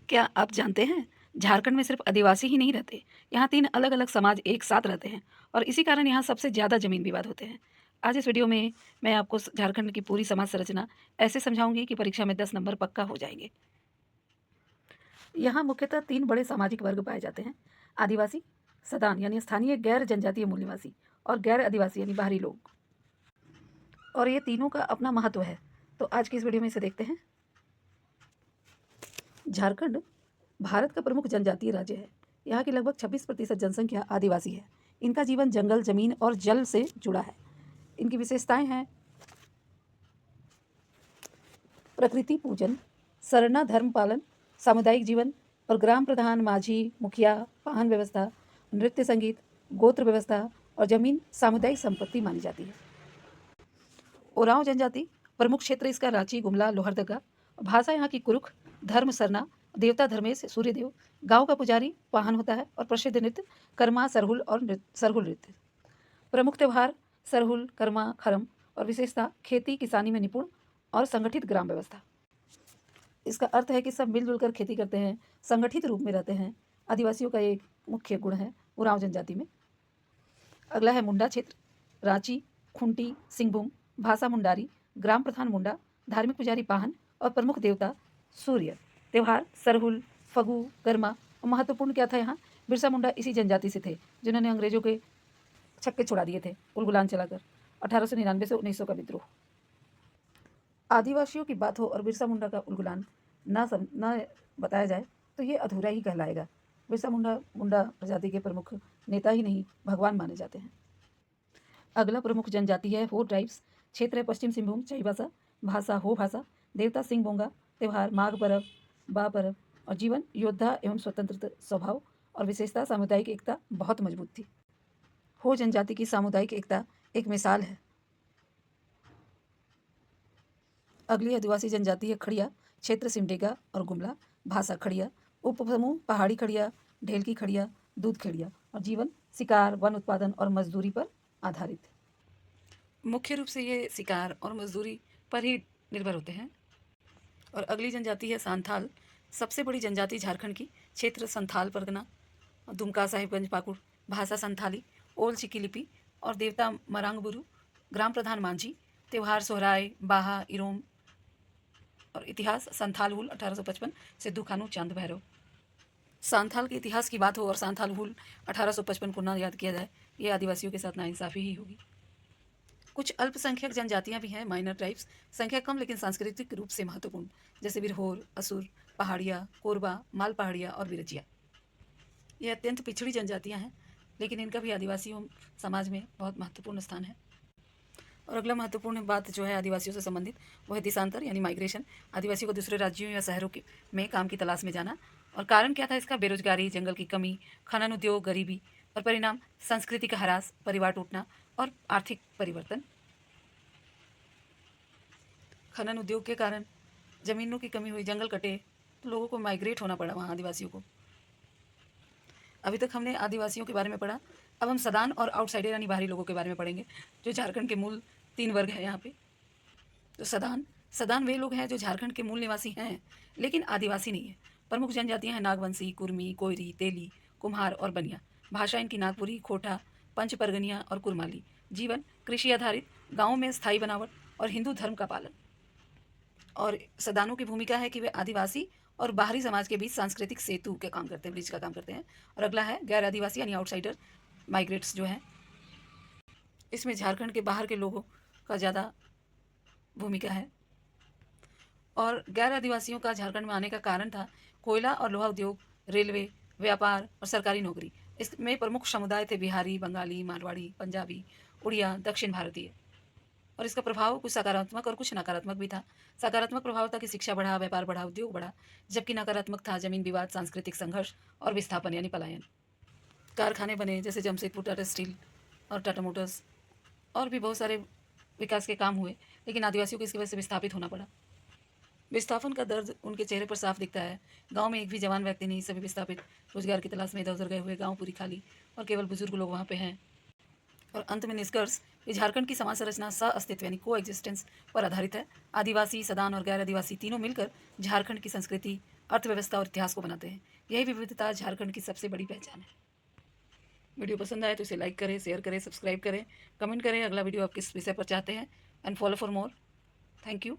क्या आप जानते हैं झारखंड में सिर्फ आदिवासी ही नहीं रहते, यहाँ 3 अलग-अलग समाज एक साथ रहते हैं और इसी कारण यहाँ सबसे ज़्यादा ज़मीन विवाद होते हैं। आज इस वीडियो में मैं आपको झारखंड की पूरी समाज संरचना ऐसे समझाऊंगी कि परीक्षा में 10 नंबर पक्का हो जाएंगे। यहाँ मुख्यतः 3 बड़े सामाजिक वर्ग पाए जाते हैं। आदिवासी, सदान यानी स्थानीय गैर जनजातीय मूल निवासी और गैर आदिवासी यानी बाहरी लोग। और ये तीनों का अपना महत्व है, तो आज की इस वीडियो में इसे देखते हैं। झारखंड भारत का प्रमुख जनजातीय राज्य है। यहाँ की लगभग 26% जनसंख्या आदिवासी है। इनका जीवन जंगल, जमीन और जल से जुड़ा है। इनकी विशेषताएं हैं प्रकृति पूजन, सरना धर्म पालन, सामुदायिक जीवन और ग्राम प्रधान, माझी, मुखिया, वाहन व्यवस्था, नृत्य संगीत, गोत्र व्यवस्था और जमीन सामुदायिक संपत्ति मानी जाती है। ओरांव जनजाति प्रमुख क्षेत्र इसका रांची, गुमला, लोहरदगा। भाषा यहाँ की कुरुख, धर्म सरना, देवता धर्मेश सूर्यदेव, गांव का पुजारी वाहन होता है और प्रसिद्ध नृत्य कर्मा, सरहुल और सरहुल नृत्य। प्रमुख त्यौहार सरहुल, कर्मा, खरम और विशेषता खेती किसानी में निपुण और संगठित ग्राम व्यवस्था। इसका अर्थ है कि सब मिलजुल कर खेती करते हैं, संगठित रूप में रहते हैं। आदिवासियों का एक मुख्य गुण है उरांव जनजाति में। अगला है मुंडा क्षेत्र, रांची, खुंटी, सिंहभूम। भाषा मुंडारी, ग्राम प्रधान मुंडा, धार्मिक पुजारी पाहन और प्रमुख देवता सूर्य। त्यौहार सरहुल, फगू, कर्मा। और महत्वपूर्ण क्या था यहाँ, बिरसा मुंडा इसी जनजाति से थे जिन्होंने अंग्रेजों के छक्के छुड़ा दिए थे उलगुलान चलाकर 1899 से 1900 का विद्रोह। आदिवासियों की बात हो और बिरसा मुंडा का उलगुलान ना बताया जाए तो ये अधूरा ही कहलाएगा। बिरसा मुंडा प्रजाति के प्रमुख नेता ही नहीं, भगवान माने जाते हैं। अगला प्रमुख जनजाति है हो ट्राइब्स। क्षेत्र है पश्चिम सिंहभूम, चाईबासा। भाषा हो भाषा, देवता सिंह बोंगा। त्यौहार माघ पर्व, बा पर्व और जीवन योद्धा एवं स्वतंत्र स्वभाव और विशेषता सामुदायिक एकता बहुत मजबूत थी। हो जनजाति की सामुदायिक एकता एक मिसाल है। अगली आदिवासी जनजाति है खड़िया। क्षेत्र सिमडेगा और गुमला। भाषा खड़िया। उपसमूह पहाड़ी खड़िया, ढेलकी खड़िया, दूध खड़िया और जीवन शिकार, वन उत्पादन और मजदूरी पर आधारित है। मुख्य रूप से ये शिकार और मजदूरी पर ही निर्भर होते हैं। और अगली जनजाति है सांथाल। सबसे बड़ी जनजाति झारखंड की। क्षेत्र संथाल परगना, दुमका, साहिबगंज, पाकुड़। भाषा संथाली, ओल चिकी लिपि और देवता मरांगबुरु। ग्राम प्रधान मांझी। त्यौहार सोहराय, बाहा, इरोम और इतिहास संथाल हुल 1855, सिद्धू खानू, चांद भैरव। सांथाल के इतिहास की बात हो और सांथाल हुल 1855 को ना याद किया जाए, ये आदिवासियों के साथ नाइंसाफ़ी ही होगी। कुछ अल्पसंख्यक जनजातियां भी हैं, माइनर ट्राइब्स। संख्या कम लेकिन सांस्कृतिक रूप से महत्वपूर्ण, जैसे बिरहोर, असुर, पहाड़िया, कोरबा, माल पहाड़िया और बिरजिया। ये अत्यंत पिछड़ी जनजातियां हैं, लेकिन इनका भी आदिवासियों समाज में बहुत महत्वपूर्ण स्थान है। और अगला महत्वपूर्ण बात जो है आदिवासियों से संबंधित, वो है देशांतर यानी माइग्रेशन। आदिवासियों को दूसरे राज्यों या शहरों में काम की तलाश में जाना। और कारण क्या था इसका, बेरोजगारी, जंगल की कमी, खनन उद्योग, गरीबी और परिणाम संस्कृति का ह्रास, परिवार टूटना और आर्थिक परिवर्तन। खनन उद्योग के कारण ज़मीनों की कमी हुई, जंगल कटे, तो लोगों को माइग्रेट होना पड़ा वहाँ आदिवासियों को। अभी तक हमने आदिवासियों के बारे में पढ़ा, अब हम सदान और आउटसाइडर यानी बाहरी लोगों के बारे में पढ़ेंगे, जो झारखंड के मूल 3 वर्ग हैं यहाँ पे। तो सदान वे लोग हैं जो झारखंड के मूल निवासी हैं लेकिन आदिवासी नहीं है। प्रमुख जनजातियाँ हैं नागवंशी, कुर्मी, कोयरी, तेली, कुम्हार और बनिया। भाषा इनकी नागपुरी, खोटा, पंच परगनिया और कुरमाली। जीवन कृषि आधारित, गाँव में स्थायी बनावट और हिंदू धर्म का पालन। और सदानों की भूमिका है कि वे आदिवासी और बाहरी समाज के बीच सांस्कृतिक सेतु के काम करते हैं, ब्रिज का काम करते हैं। और अगला है गैर आदिवासी यानी आउटसाइडर, माइग्रेट्स जो हैं। इसमें झारखंड के बाहर के लोगों का ज़्यादा भूमिका है। और गैर आदिवासियों का झारखंड में आने का कारण था कोयला और लोहा उद्योग, रेलवे, व्यापार और सरकारी नौकरी। इसमें प्रमुख समुदाय थे बिहारी, बंगाली, मारवाड़ी, पंजाबी, उड़िया, दक्षिण भारतीय। और इसका प्रभाव कुछ सकारात्मक और कुछ नकारात्मक भी था। सकारात्मक प्रभाव था कि शिक्षा बढ़ा, व्यापार बढ़ा, उद्योग बढ़ा। जबकि नकारात्मक था जमीन विवाद, सांस्कृतिक संघर्ष और विस्थापन यानी पलायन। कारखाने बने जैसे जमशेदपुर टाटा स्टील और टाटा मोटर्स, और भी बहुत सारे विकास के काम हुए, लेकिन आदिवासियों को इसकी वजह से विस्थापित होना पड़ा। विस्थापन का दर्द उनके चेहरे पर साफ दिखता है। गांव में एक भी जवान व्यक्ति नहीं, सभी विस्थापित, रोजगार की तलाश में इधर उधर गए हुए, गांव पूरी खाली और केवल बुजुर्ग लोग वहाँ पे हैं। और अंत में निष्कर्ष, ये झारखंड की समाज संरचना सह अस्तित्व यानी को एग्जिस्टेंस पर आधारित है। आदिवासी, सदान और गैर आदिवासी तीनों मिलकर झारखंड की संस्कृति अर्थव्यवस्था और इतिहास को बनाते हैं। यही विविधता झारखंड की सबसे बड़ी पहचान है। वीडियो पसंद आए तो इसे लाइक करें, शेयर करें, सब्सक्राइब करें, कमेंट करें अगला वीडियो आप किस विषय पर चाहते हैं, and follow for more. Thank you.